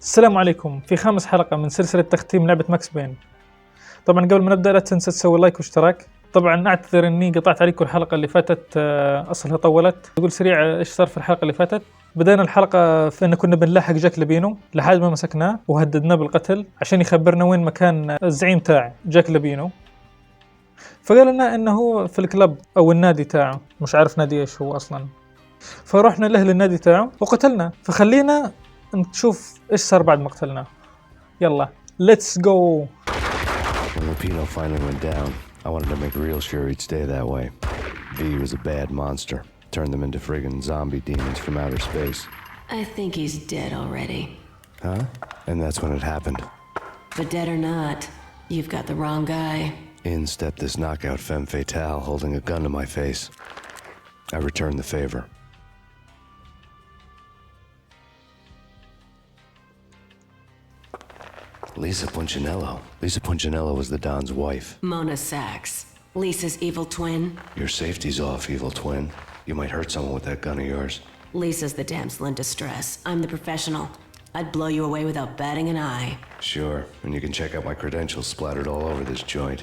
السلام عليكم في خامس حلقة من سلسلة تختيم لعبة ماكس بين. طبعا قبل ما نبدأ لا تنسى تسوي لايك واشتراك. طبعا اعتذر اني قطعت عليكم الحلقة اللي فاتت، اصلها طولت. اقول سريع ايش صار في الحلقة اللي فاتت. بدأنا الحلقة في ان كنا بنلاحق جاك لبينو لحد ما مسكناه وهددناه بالقتل عشان يخبرنا وين مكان الزعيم تاع جاك لبينو. فقال لنا انه هو في الكلب او النادي تاعه، مش عارف نادي ايش هو اصلا. فرحنا له للنادي تاعه وقتلنا. فخلينا نشوف ايش صار بعد ما قتلناه. يلا let's go. When Lupino finally went down, I wanted to make real sure he'd stay that way. V was a bad monster. Turned them into friggin' zombie demons from outer space. I think he's dead already. Huh? And that's when it happened. But dead or not, you've got the wrong guy. In stepped this knockout femme fatale holding a gun to my face. I returned the favor. Lisa Punchinello was the Don's wife. Mona Sachs, Lisa's evil twin. Your safety's off, evil twin. You might hurt someone with that gun of yours. Lisa's the damsel in distress. I'm the professional. I'd blow you away without batting an eye. Sure, and you can check out my credentials splattered all over this joint.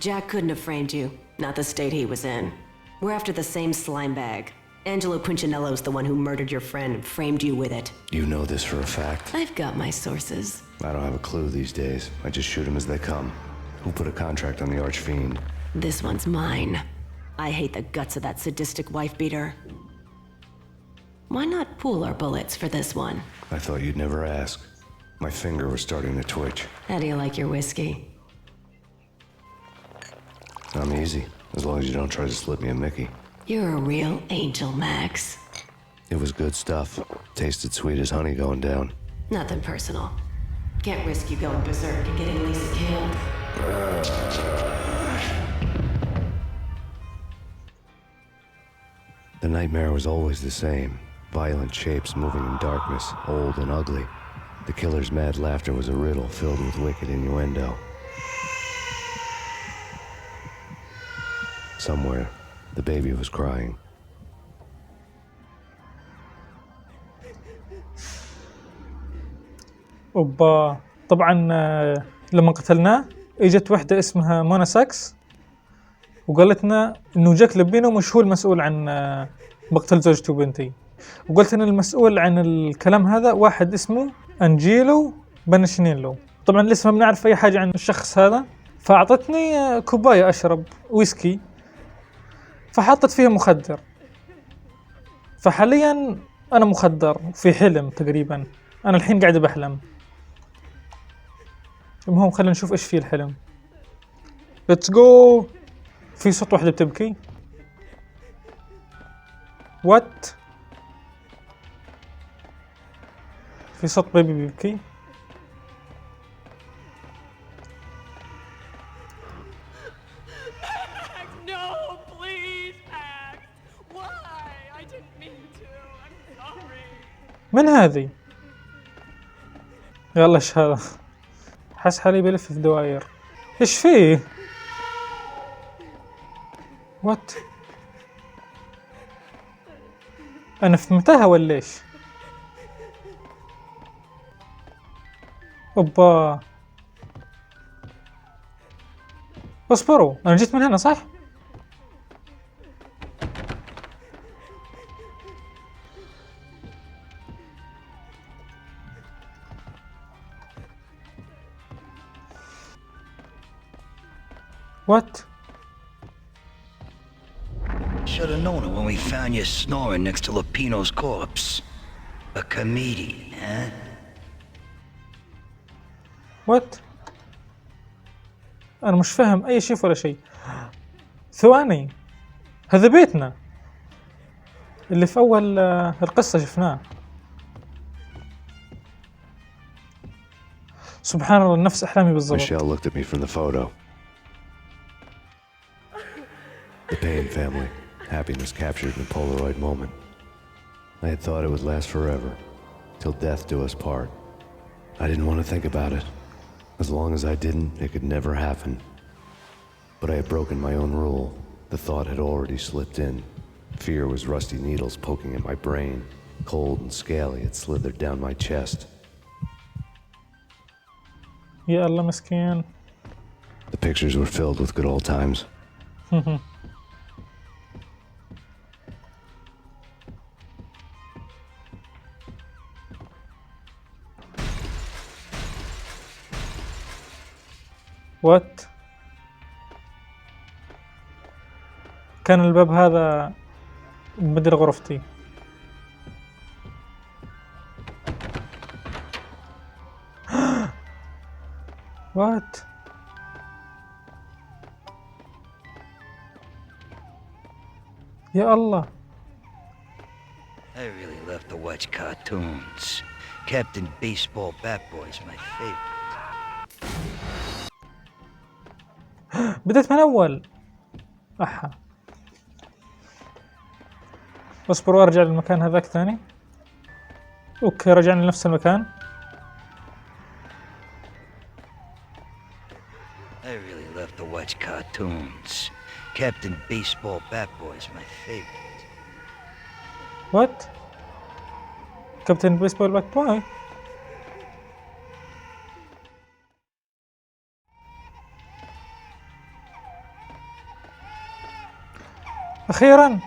Jack couldn't have framed you, not the state he was in. We're after the same slime bag. Angelo Punchinello's the one who murdered your friend and framed you with it. You know this for a fact? I've got my sources. I don't have a clue these days. I just shoot them as they come. Who put a contract on the archfiend? This one's mine. I hate the guts of that sadistic wife-beater. Why not pool our bullets for this one? I thought you'd never ask. My finger was starting to twitch. How do you like your whiskey? I'm easy, as long as you don't try to slip me a Mickey. You're a real angel, Max. It was good stuff. Tasted sweet as honey going down. Nothing personal. Can't risk you going berserk and getting Lisa killed. The nightmare was always the same. Violent shapes moving in darkness, old and ugly. The killer's mad laughter was a riddle filled with wicked innuendo. Somewhere, the baby was crying. اوبا. طبعا لما قتلناه اجت وحده اسمها مونا ساكس وقالتنا انه جاك لبينو مش هو المسؤول عن مقتل زوجتي وبنتي، وقلت ان المسؤول عن الكلام هذا واحد اسمه انجيلو بنشنيلو. طبعا لسه ما بنعرف اي حاجه عن الشخص هذا. فاعطتني كوبايه اشرب ويسكي فحطت فيها مخدر. فحاليا انا مخدر في حلم تقريبا. انا الحين قاعد بحلم. المهم خلينا نشوف ايش فيه الحلم. ليتس جو. في صوت واحدة بتبكي. وات. في صوت بيبي بيبكي. من هذه؟ يلا ايش هذا؟ حس حالي بلف في دوائر. ايش فيه؟ وات؟ انا في متاهة ولا ايش؟ اوبا. اصبروا، انا جيت من هنا صح؟ What? Should have known it when we found you snoring next to Lupino's corpse. A comedian, huh? What? أنا مش فاهم أي شيء ولا شيء. ثواني. هذا بيتنا اللي في أول القصة شفناه. سبحان الله نفس أحلامي بالضبط. Michelle looked at me from the photo. The Payne family. Happiness captured in a Polaroid moment. I had thought it would last forever, till death do us part. I didn't want to think about it. As long as I didn't, it could never happen. But I had broken my own rule. The thought had already slipped in. Fear was rusty needles poking at my brain. Cold and scaly, it slithered down my chest. يا الله مسكين. The pictures were filled with good old times. وات؟ كان الباب هذا بدل غرفتي. وات؟ يا الله. I really love to watch cartoons. Captain Baseball Bat Boy's my favorite. بدأت من أول. أحا. اصبر وارجع للمكان هذاك ثاني. اوكي رجعنا لنفس المكان. I really love to watch cartoons. Captain Baseball Bat Boy's my favorite. وات؟ كابتن بيسبول بات بوي. أخيراً.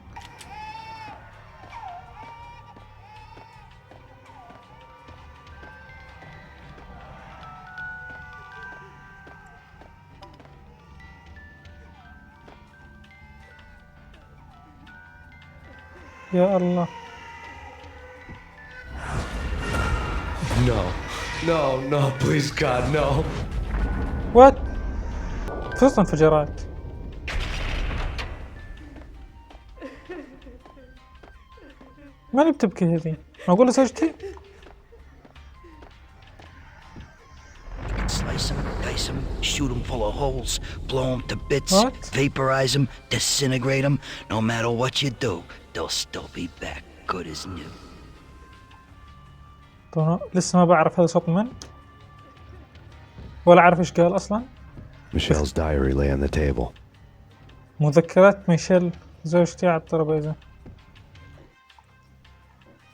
يا الله. No, no, no, please God, no. وات؟ ثلاث انفجارات. ماني بتبكي هذي؟ أقول لزوجتي؟ Slice them, dice them, shoot them full of holes, blow them to bits, What? vaporize them, disintegrate them. No matter what you do, they'll still be back good as new. طبعا لسه ما بعرف هذا صوت من ولا أعرف إيش قال أصلاً. Michelle's diary lay on the table. مذكرات ميشيل زوجتي على الترابيزة.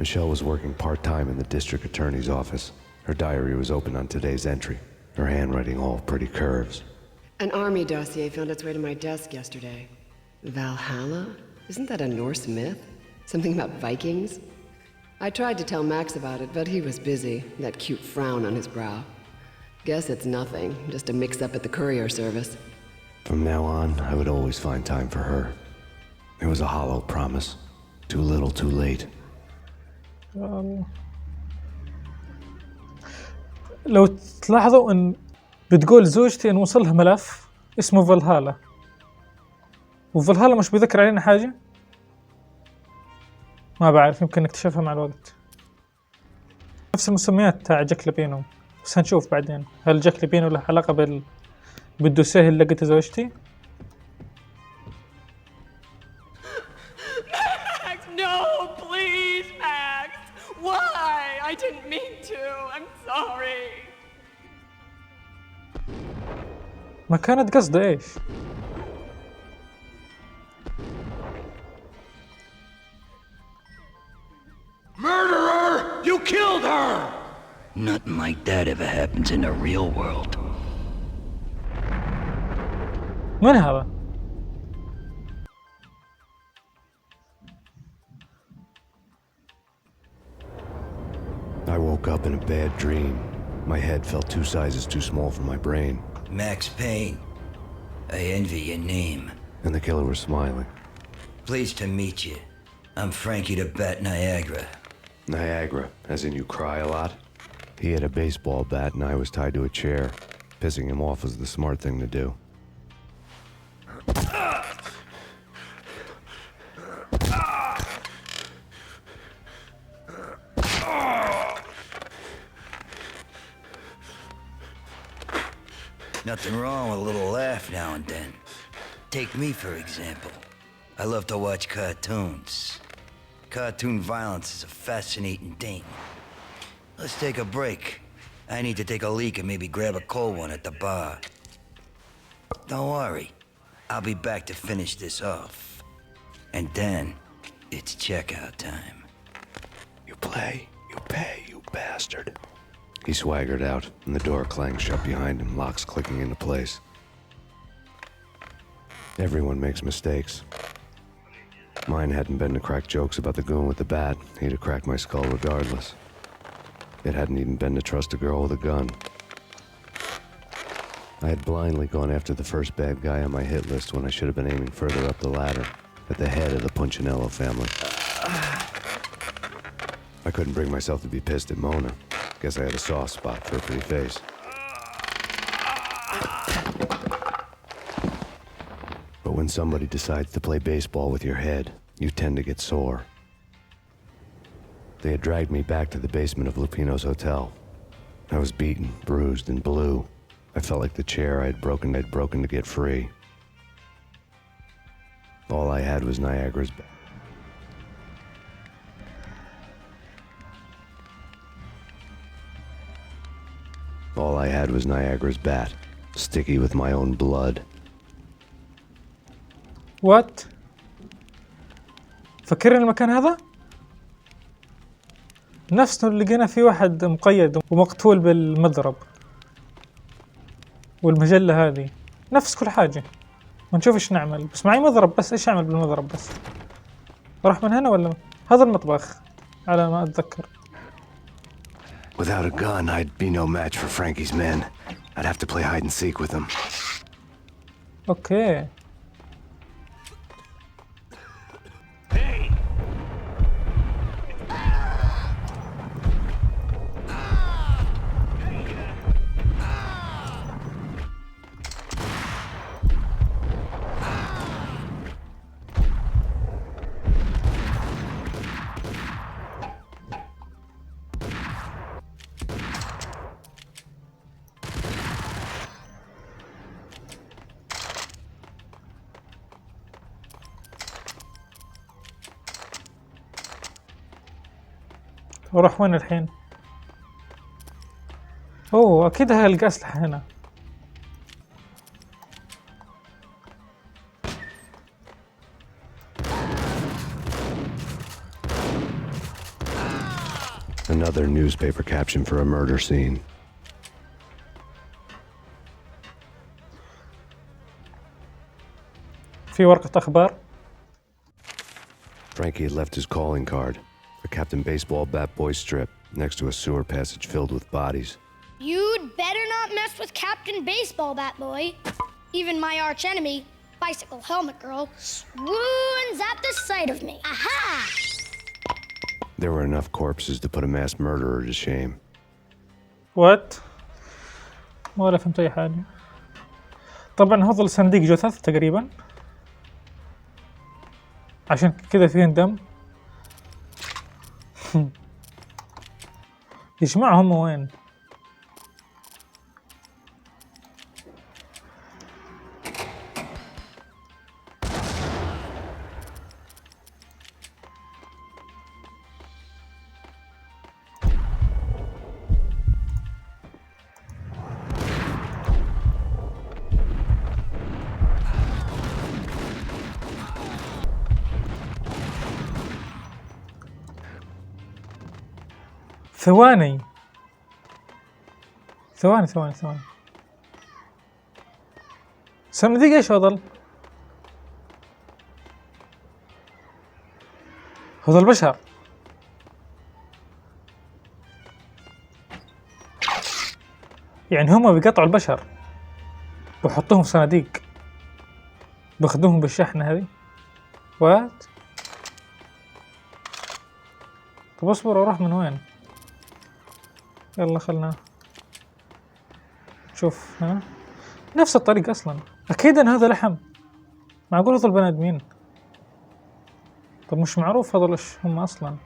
Michelle was working part-time in the district attorney's office. Her diary was open on today's entry, her handwriting all pretty curves. An army dossier found its way to my desk yesterday. Valhalla? Isn't that a Norse myth? Something about Vikings? I tried to tell Max about it, but he was busy, that cute frown on his brow. Guess it's nothing, just a mix-up at the courier service. From now on, I would always find time for her. It was a hollow promise. Too little, too late. لو تلاحظوا ان بتقول زوجتي ان وصلها ملف اسمه فالهالا، وفالهالا مش بيذكر علينا حاجة. ما بعرف، يمكن نكتشفها مع الوقت. نفس المسميات تاع جاك لابينو، بس هنشوف بعدين هل جاك لابينو له علاقة بالدوسيه اللي لقيته زوجتي. Max, no, please, Max. Why? I didn't mean to. I'm sorry. ما كانت قصده ايش؟ Murderer! You killed her! Nothing like that ever happens in the real world. من هذا؟ I woke up in a bad dream. My head felt 2 sizes too small for my brain. Max Payne. I envy your name. And the killer was smiling. Pleased to meet you. I'm Frankie the Bat Niagara. Niagara, as in you cry a lot? He had a baseball bat and I was tied to a chair. Pissing him off was the smart thing to do. Nothing wrong with a little laugh now and then. Take me, for example. I love to watch cartoons. Cartoon violence is a fascinating thing. Let's take a break. I need to take a leak and maybe grab a cold one at the bar. Don't worry. I'll be back to finish this off. And then, it's checkout time. You play. You pay, you bastard. He swaggered out, and the door clanged shut behind him, locks clicking into place. Everyone makes mistakes. Mine hadn't been to crack jokes about the goon with the bat. He'd have cracked my skull regardless. It hadn't even been to trust a girl with a gun. I had blindly gone after the first bad guy on my hit list when I should have been aiming further up the ladder, at the head of the Punchinello family. I couldn't bring myself to be pissed at Mona. Guess I had a soft spot for a pretty face. But when somebody decides to play baseball with your head, you tend to get sore. They had dragged me back to the basement of Lupino's hotel. I was beaten, bruised, and blue. I felt like the chair I'd broken to get free. All I had was Niagara's bat. All I had was Niagara's bat, sticky with my own blood. وات؟ فكرني المكان هذا؟ نفسه اللي لقينا فيه واحد مقيد ومقتول بالمضرب والمجلة هذه نفس كل حاجة. ونشوف ايش نعمل. بس معي مضرب، بس ايش اعمل بالمضرب؟ بس اروح من هنا ولا هذا المطبخ على ما اتذكر. Without a gun, I'd be no match for Frankie's men. I'd have to play hide and seek with them. اوكي. وراح وين الحين؟ اوه اكيد هلقى اسلحة هنا. Another newspaper caption for a murder scene. في ورقة اخبار. Frankie had left his calling card. A Captain Baseball bat boy strip next to a sewer passage filled with bodies. You'd better not mess with Captain Baseball Bat Boy. Even my arch enemy, Bicycle Helmet Girl, swoons at the sight of me. Aha! There were enough corpses to put a mass murderer to shame. وات؟ ولا فهمت اي حاجة. طبعا هذا الصندوق جثث تقريبا عشان كذا فيه دم. يجمعهم وين؟ ثواني. صندوق ايش هذا؟ هذا البشر. يعني هم بيقطعوا البشر ويحطوهم في صناديق بياخذوهم بالشحنة هذه. وات؟ طب اصبر اروح من وين؟ يلا خلنا شوف هنا نفس الطريق اصلا. اكيد ان هذا لحم. معقول هذول البني ادمين؟ طب مش معروف هذول ايش هم اصلا،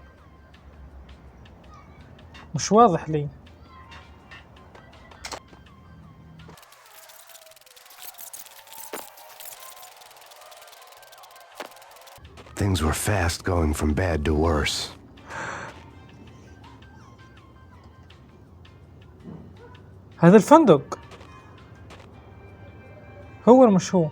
مش واضح لي. Things were fast going from bad to worse. هذا الفندق هو مش هو؟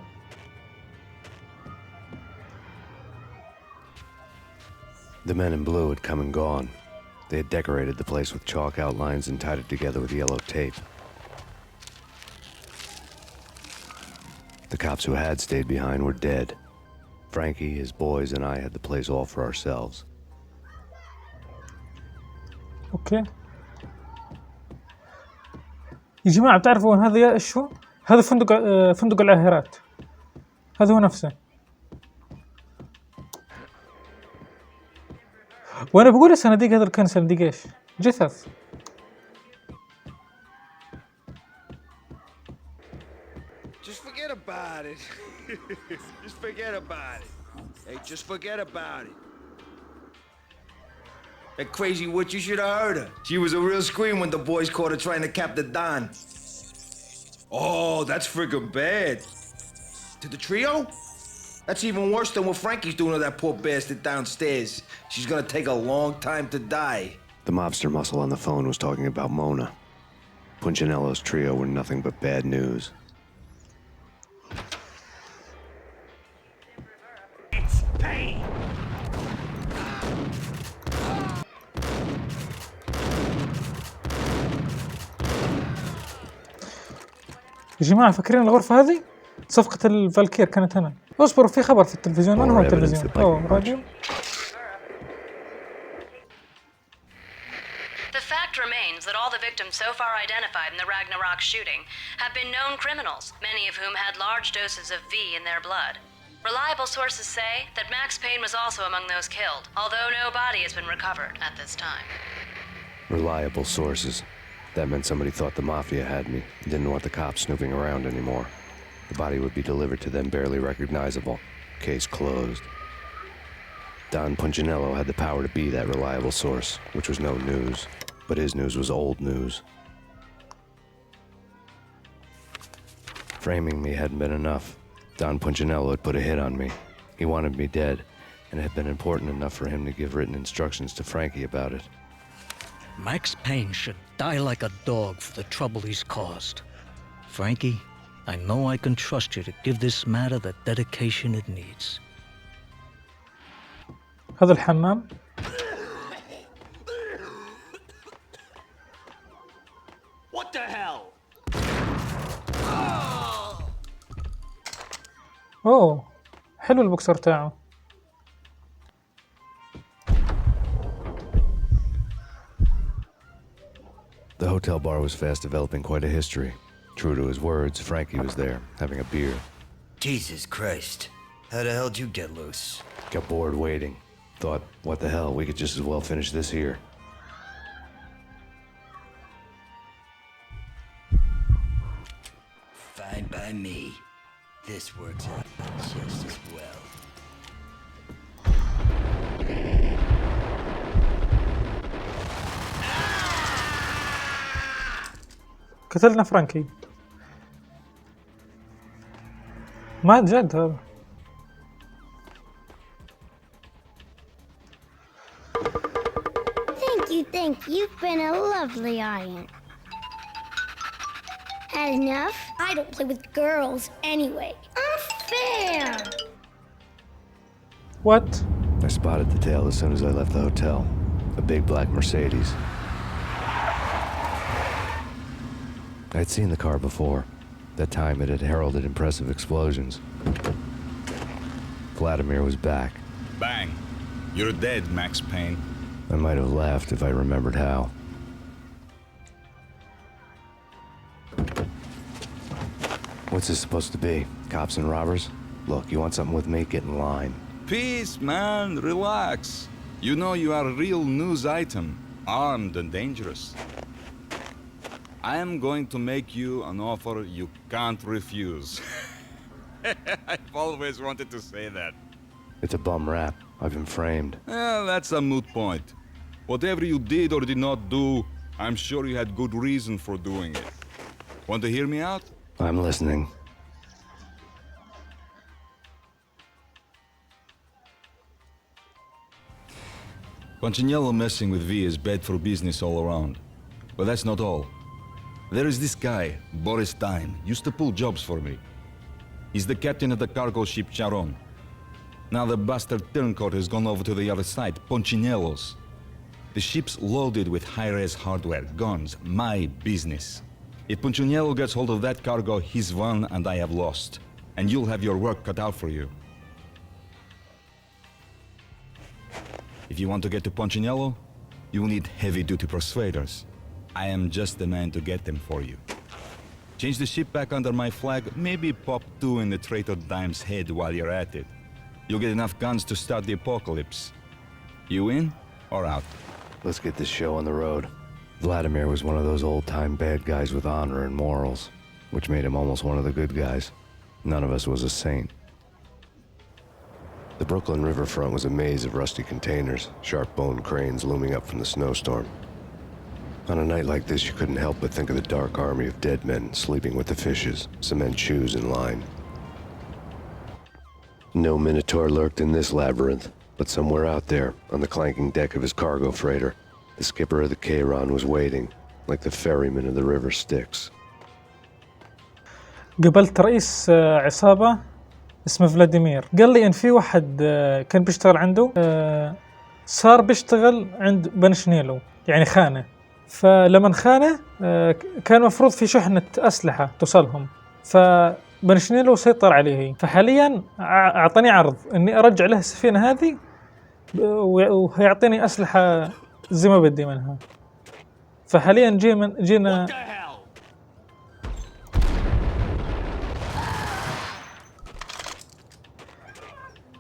The men in blue had come and gone. They had decorated the place with chalk outlines and tied it together with yellow tape. The cops who had stayed behind were dead. Frankie, his boys, and I had the place all for ourselves. اوكي يا جماعة بتعرفوا ان هذا ايش هو؟ هذا فندق العاهرات. هذا هو نفسه. وانا بقول الصناديق هذا كان صناديق ايش؟ جثث. Just forget about it. Just forget about it. Hey, just forget about it. That crazy witch, you should have heard her. She was a real scream when the boys caught her trying to cap the Don. Oh, that's friggin' bad. To the trio? That's even worse than what Frankie's doing to that poor bastard downstairs. She's gonna take a long time to die. The mobster muscle on the phone was talking about Mona. Punchinello's trio were nothing but bad news. It's Payne! يا جماعة فاكرين الغرفة هذه؟ صفقة الفالكير كانت هنا. اصبروا في خبر في التلفزيون. من هو التلفزيون؟ اوه راديو. The fact remains that all the victims so far identified in the Ragnarok shooting have been known criminals, many of whom had large doses of V in their blood. Reliable sources say that Max Payne was also among those killed, although no body has been recovered at this time. Reliable sources. That meant somebody thought the Mafia had me and didn't want the cops snooping around anymore. The body would be delivered to them barely recognizable. Case closed. Don Punchinello had the power to be that reliable source, which was no news. But his news was old news. Framing me hadn't been enough. Don Punchinello had put a hit on me. He wanted me dead, and it had been important enough for him to give written instructions to Frankie about it. Max Payne should die like a dog for the trouble he's caused. Frankie, I know I can trust you to give this matter the dedication it needs. هذا الحمام. What the hell? اوه حلو البوكسر تاعه. The hotel bar was fast developing quite a history. True to his words, Frankie was there, having a beer. Jesus Christ. How the hell did you get loose? Got bored waiting. Thought, what the hell, we could just as well finish this here. Fine by me. This works out just as well. قتلنا فرانكي. ما جد هذا. Thank you. You've been a lovely aunt. Had enough? I don't play with girls anyway. Unfair! What? I spotted the tail as soon as I left the hotel. A big black Mercedes. I'd seen the car before. That time it had heralded impressive explosions. Vladimir was back. Bang. You're dead, Max Payne. I might have laughed if I remembered how. What's this supposed to be? Cops and robbers? Look, you want something with me? Get in line. Peace, man. Relax. You know you are a real news item. Armed and dangerous. I am going to make you an offer you can't refuse. I've always wanted to say that. It's a bum rap. I've been framed. Well, that's a moot point. Whatever you did or did not do, I'm sure you had good reason for doing it. Want to hear me out? I'm listening. Punchinello messing with V is bad for business all around. But that's not all. There is this guy, Boris Stein, used to pull jobs for me. He's the captain of the cargo ship Charon. Now the bastard turncoat has gone over to the other side, Punchinello's. The ship's loaded with high-res hardware, guns, my business. If Punchinello gets hold of that cargo, he's won and I have lost. And you'll have your work cut out for you. If you want to get to Punchinello, you need heavy-duty persuaders. I am just the man to get them for you. Change the ship back under my flag, maybe pop 2 in the traitor Dime's head while you're at it. You'll get enough guns to start the apocalypse. You in or out? Let's get this show on the road. Vladimir was one of those old-time bad guys with honor and morals, which made him almost one of the good guys. None of us was a saint. The Brooklyn riverfront was a maze of rusty containers, sharp-boned cranes looming up from the snowstorm. On a night like this, you couldn't help but think of the dark army of dead men sleeping with the fishes, cement shoes in line. No Minotaur lurked in this labyrinth, but somewhere out there, on the clanking deck of his cargo freighter, the skipper of the Chiron was waiting, like the ferryman of the river Styx. قابلت رئيس عصابة اسمه فلاديمير، قال لي إن في واحد كان بيشتغل عنده صار بيشتغل عند بنشنيلو، يعني خانة. فلما خانه كان مفروض في شحنة أسلحة توصلهم، فبنشنيلو سيطر عليه. فحاليا أعطاني عرض إني أرجع له السفينة هذه وهيعطيني أسلحة زي ما بدي منها. فحاليا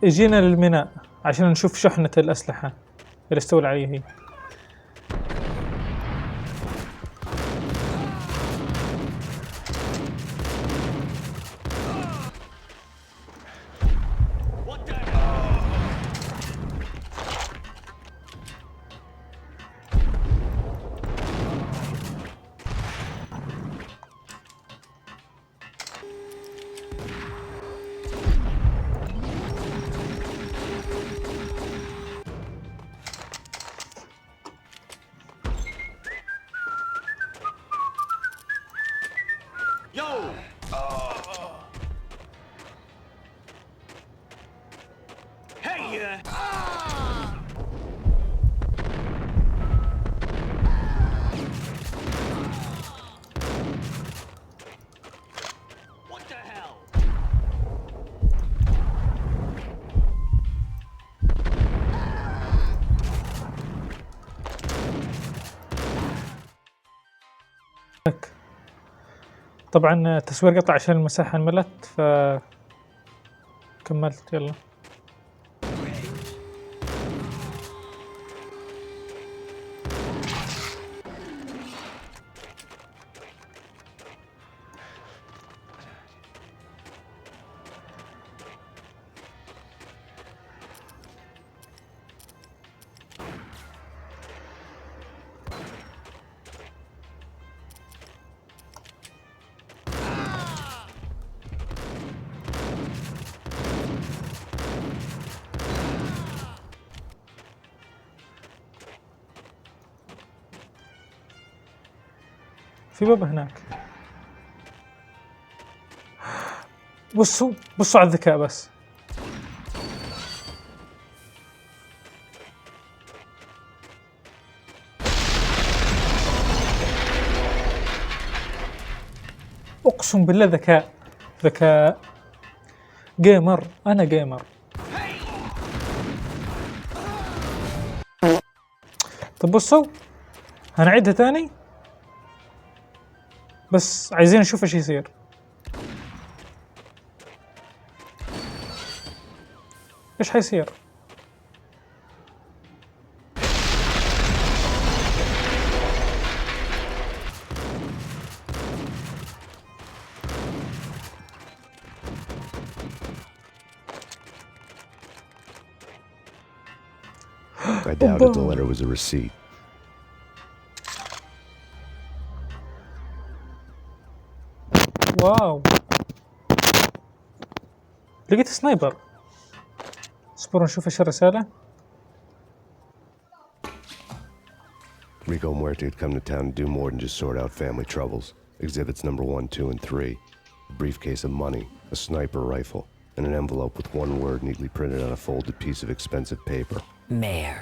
جينا للميناء عشان نشوف شحنة الأسلحة اللي استولى عليه هي. طبعا التصوير قطع عشان المساحة انملت فكملت. يلا في باب هناك. بصوا على الذكاء بس. اقسم بالله ذكاء جيمر. انا جيمر. طب بصوا هنعيدها تاني بس عايزين نشوف ايش يصير. ايش حيصير؟ I doubted the letter was a receipt. واو لقيت سنايبر. اصبروا نشوف ايش الرسالة. Rico Muerte had come to town to do more than just sort out family troubles. Exhibits number 1, 2, and 3. A briefcase of money, a sniper rifle, and an envelope with one word neatly printed on a folded piece of expensive paper. Mayor.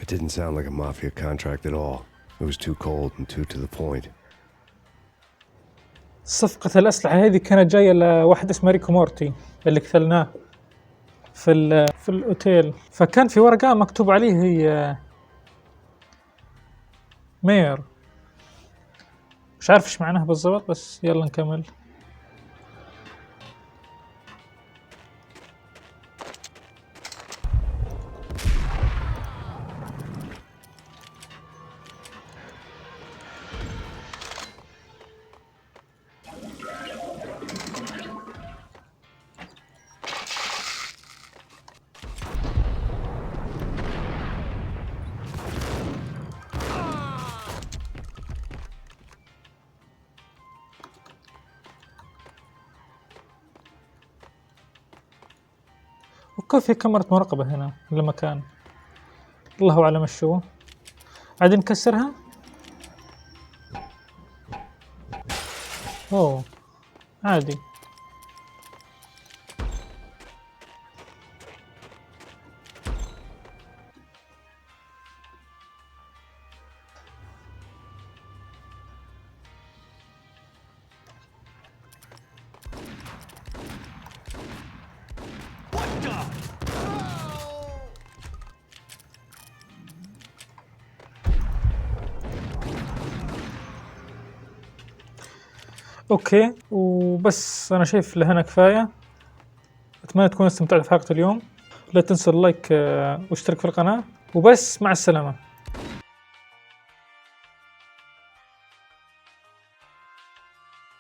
It didn't sound like a mafia contract at all. It was too cold and too to the point. صفقة الأسلحة هذه كانت جاية لواحد اسمه ريكو مورتي اللي قتلناه في الأوتيل، فكان في ورقة مكتوب عليه هي مير، مش عارف ايش معناها بالضبط، بس يلا نكمل. وكان في كاميرا مراقبة هنا المكان، الله أعلم ايش هو. عادي نكسرها. اوه عادي. اوكي وبس، انا شايف لهنا كفايه. اتمنى تكونوا استمتعتوا في حلقه اليوم. لا تنسوا اللايك واشترك في القناه، وبس مع السلامه.